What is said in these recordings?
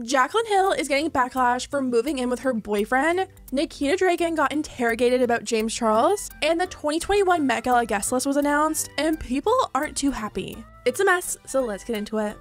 Jaclyn Hill is getting backlash for moving in with her boyfriend. Nikita Dragun got interrogated about James Charles, and the 2021 Met Gala guest list was announced, and people aren't too happy. It's a mess, so let's get into it.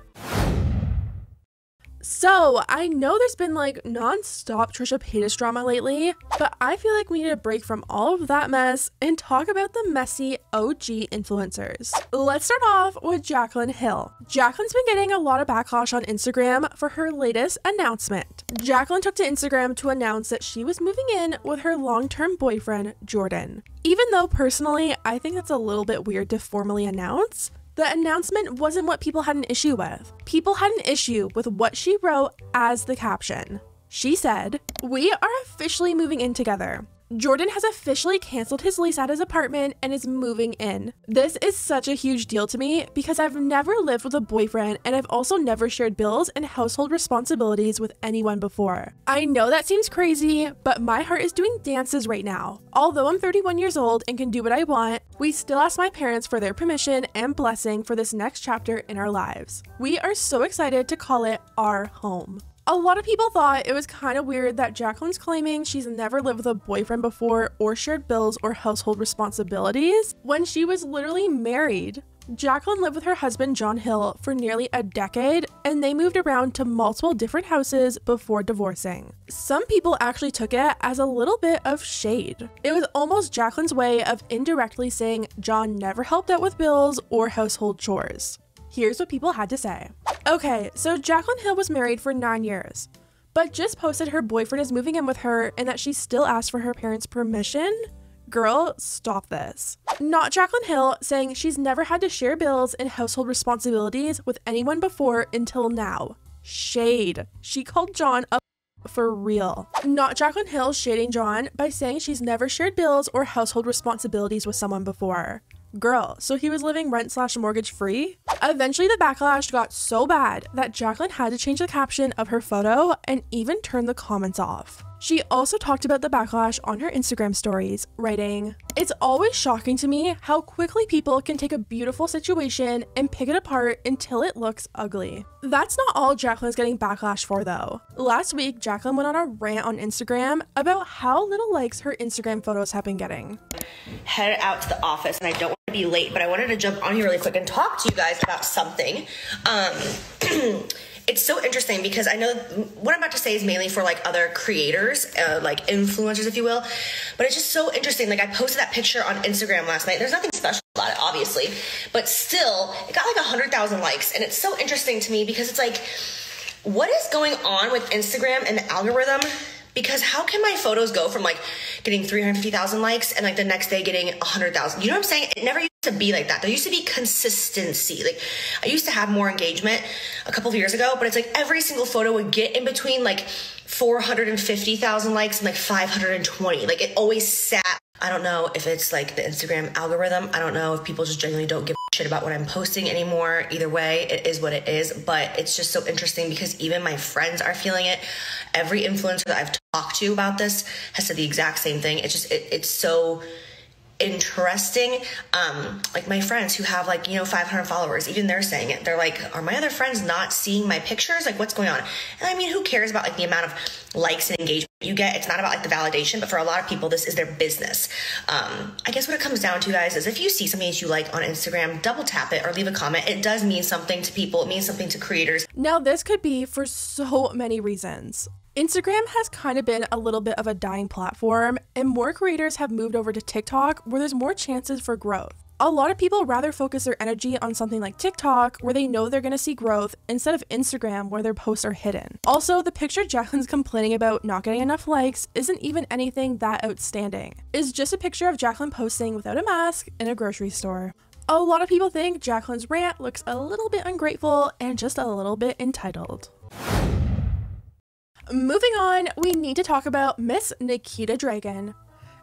So, I know there's been like non-stop Trisha Paytas drama lately, but I feel like we need a break from all of that mess and talk about the messy OG influencers. Let's start off with Jaclyn Hill. Jaclyn's been getting a lot of backlash on Instagram for her latest announcement. Jaclyn took to Instagram to announce that she was moving in with her long-term boyfriend, Jordan. Even though personally, I think that's a little bit weird to formally announce, the announcement wasn't what people had an issue with. People had an issue with what she wrote as the caption. She said, "We are officially moving in together. Jordan has officially canceled his lease at his apartment and is moving in. This is such a huge deal to me because I've never lived with a boyfriend and I've also never shared bills and household responsibilities with anyone before. I know that seems crazy, but my heart is doing dances right now. Although I'm 31 years old and can do what I want, we still ask my parents for their permission and blessing for this next chapter in our lives. We are so excited to call it our home." A lot of people thought it was kind of weird that Jaclyn's claiming she's never lived with a boyfriend before or shared bills or household responsibilities when she was literally married. Jaclyn lived with her husband John Hill for nearly a decade, and they moved around to multiple different houses before divorcing. Some people actually took it as a little bit of shade. It was almost Jaclyn's way of indirectly saying John never helped out with bills or household chores. Here's what people had to say. Okay, so Jaclyn Hill was married for 9 years, but just posted her boyfriend is moving in with her and that she still asked for her parents' permission? Girl, stop this. Not Jaclyn Hill saying she's never had to share bills and household responsibilities with anyone before until now. Shade. She called John a for real. Not Jaclyn Hill shading John by saying she's never shared bills or household responsibilities with someone before. Girl, so he was living rent/mortgage free? Eventually the backlash got so bad that Jaclyn had to change the caption of her photo and even turn the comments off. She also talked about the backlash on her Instagram stories, writing, "It's always shocking to me how quickly people can take a beautiful situation and pick it apart until it looks ugly." That's not all Jaclyn's getting backlash for though. Last week, Jaclyn went on a rant on Instagram about how little likes her Instagram photos have been getting. Headed out to the office and I don't want to be late, but I wanted to jump on here really quick and talk to you guys about something. It's so interesting because I know what I'm about to say is mainly for like other creators, like influencers, if you will, but it's just so interesting. Like I posted that picture on Instagram last night. There's nothing special about it, obviously, but still it got like 100,000 likes. And it's so interesting to me because it's like, what is going on with Instagram and the algorithm? Because how can my photos go from like getting 350,000 likes and like the next day getting 100,000? You know what I'm saying? It never used to be like that. There used to be consistency. Like I used to have more engagement a couple of years ago, but it's like every single photo would get in between like 450,000 likes and like 520. Like it always sat. I don't know if it's like the Instagram algorithm. I don't know if people just genuinely don't give a shit about what I'm posting anymore. Either way, it is what it is. But it's just so interesting because even my friends are feeling it. Every influencer that I've talked to about this has said the exact same thing. It's just, it's so interesting. Like my friends who have like, 500 followers, even they're saying it. They're like, are my other friends not seeing my pictures? Like what's going on? And I mean, who cares about like the amount of likes and engagement you get? It's not about like the validation, but for a lot of people, this is their business. I guess what it comes down to, guys, is if you see something that you like on Instagram, double tap it or leave a comment. It does mean something to people. It means something to creators. Now this could be for so many reasons. Instagram has kind of been a little bit of a dying platform, and more creators have moved over to TikTok where there's more chances for growth. A lot of people rather focus their energy on something like TikTok where they know they're going to see growth instead of Instagram where their posts are hidden. Also, the picture Jaclyn's complaining about not getting enough likes isn't even anything that outstanding. It's just a picture of Jaclyn posting without a mask in a grocery store. A lot of people think Jaclyn's rant looks a little bit ungrateful and just a little bit entitled. Moving on, we need to talk about Miss Nikita Dragun.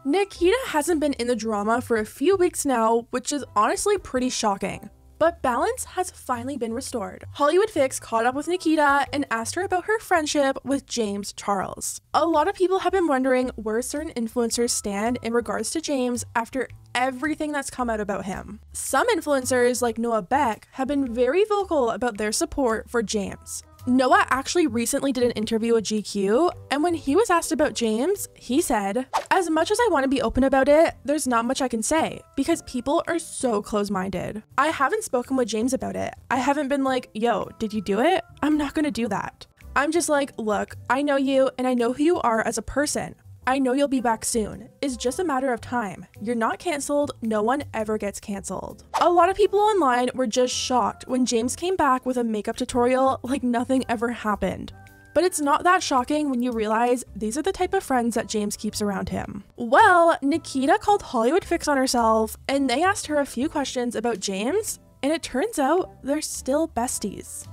Nikita hasn't been in the drama for a few weeks now, which is honestly pretty shocking. But balance has finally been restored. Hollywood Fix caught up with Nikita and asked her about her friendship with James Charles. A lot of people have been wondering where certain influencers stand in regards to James after everything that's come out about him. Some influencers like Noah Beck have been very vocal about their support for James. Noah actually recently did an interview with GQ, and when he was asked about James, he said, "As much as I want to be open about it, there's not much I can say because people are so close-minded. I haven't spoken with James about it. I haven't been like, yo, did you do it? I'm not gonna do that. I'm just like, look, I know you and I know who you are as a person. I know you'll be back soon. It's just a matter of time. You're not canceled. No one ever gets canceled." A lot of people online were just shocked when James came back with a makeup tutorial like nothing ever happened. But it's not that shocking when you realize these are the type of friends that James keeps around him. Well, Nikita called Hollywood Fix on herself and they asked her a few questions about James, and it turns out they're still besties.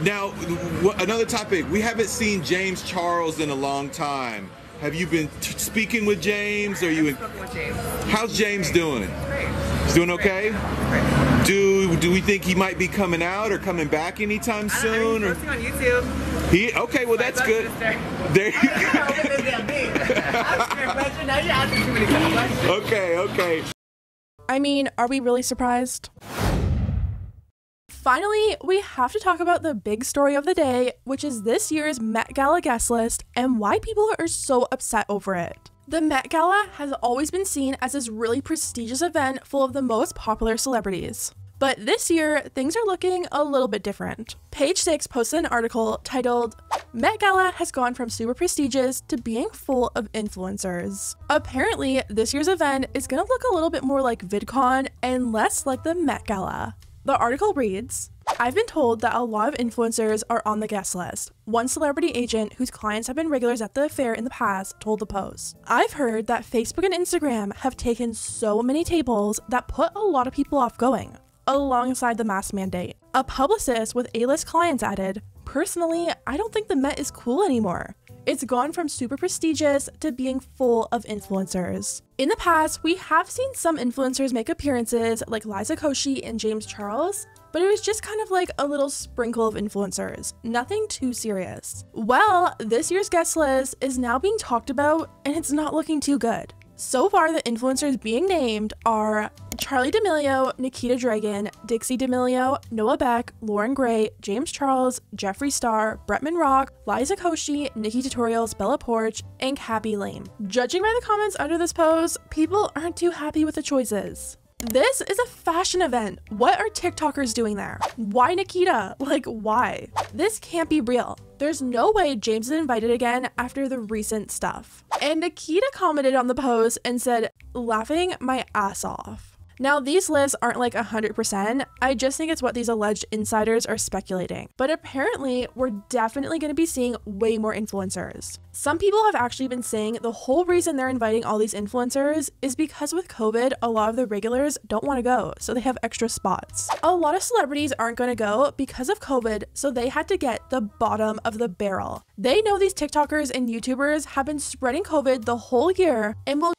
Now, another topic. We haven't seen James Charles in a long time. Have you been speaking with James? Or you? With James. How's James doing? Great. He's doing okay. Great. Do we think he might be coming out or coming back anytime soon? He's posting on YouTube. Okay, well that's good. There you go. Okay. I mean, are we really surprised? Finally, we have to talk about the big story of the day, which is this year's Met Gala guest list and why people are so upset over it. The Met Gala has always been seen as this really prestigious event full of the most popular celebrities. But this year, things are looking a little bit different. Page 6 posted an article titled, "Met Gala has gone from super prestigious to being full of influencers." Apparently, this year's event is gonna look a little bit more like VidCon and less like the Met Gala. The article reads, "I've been told that a lot of influencers are on the guest list." One celebrity agent whose clients have been regulars at the affair in the past told the Post. "I've heard that Facebook and Instagram have taken so many tables that put a lot of people off going," alongside the mask mandate. A publicist with A-list clients added, "Personally, I don't think the Met is cool anymore. It's gone from super prestigious to being full of influencers." In the past, we have seen some influencers make appearances like Liza Koshy and James Charles, but it was just kind of like a little sprinkle of influencers, nothing too serious. Well, this year's guest list is now being talked about and it's not looking too good. So far, the influencers being named are Charli D'Amelio, Nikita Dragun, Dixie D'Amelio, Noah Beck, Lauren Gray, James Charles, Jeffree Star, Bretman Rock, Liza Koshy, Nikki Tutorials, Bella Poarch, and Kaby Lame. Judging by the comments under this post, people aren't too happy with the choices. This is a fashion event. What are TikTokers doing there? Why Nikita? Like, why? This can't be real. There's no way James is invited again after the recent stuff. And Nikita commented on the post and said, "Laughing my ass off." Now, these lists aren't like 100%, I just think it's what these alleged insiders are speculating. But apparently, we're definitely going to be seeing way more influencers. Some people have actually been saying the whole reason they're inviting all these influencers is because with COVID, a lot of the regulars don't want to go, so they have extra spots. A lot of celebrities aren't going to go because of COVID, so they had to get the bottom of the barrel. They know these TikTokers and YouTubers have been spreading COVID the whole year and will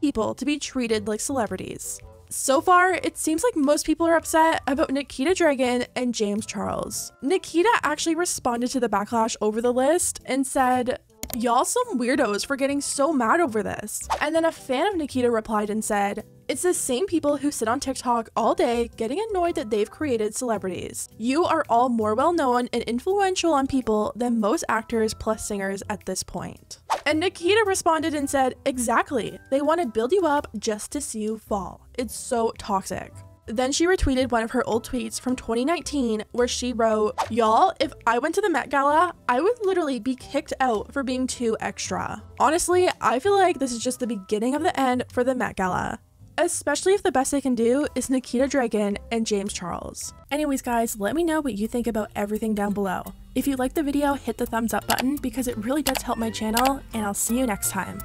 people to be treated like celebrities. So far, it seems like most people are upset about Nikita Dragun and James Charles. Nikita actually responded to the backlash over the list and said, "Y'all some weirdos for getting so mad over this." And then a fan of Nikita replied and said, "It's the same people who sit on TikTok all day getting annoyed that they've created celebrities. You are all more well known and influential on people than most actors plus singers at this point." And Nikita responded and said, "Exactly. They want to build you up just to see you fall. It's so toxic." Then she retweeted one of her old tweets from 2019 where she wrote, "Y'all, if I went to the Met Gala, I would literally be kicked out for being too extra." Honestly, I feel like this is just the beginning of the end for the Met Gala, especially if the best they can do is Nikita Dragun and James Charles. Anyways guys, let me know what you think about everything down below. If you liked the video, hit the thumbs up button because it really does help my channel, and I'll see you next time.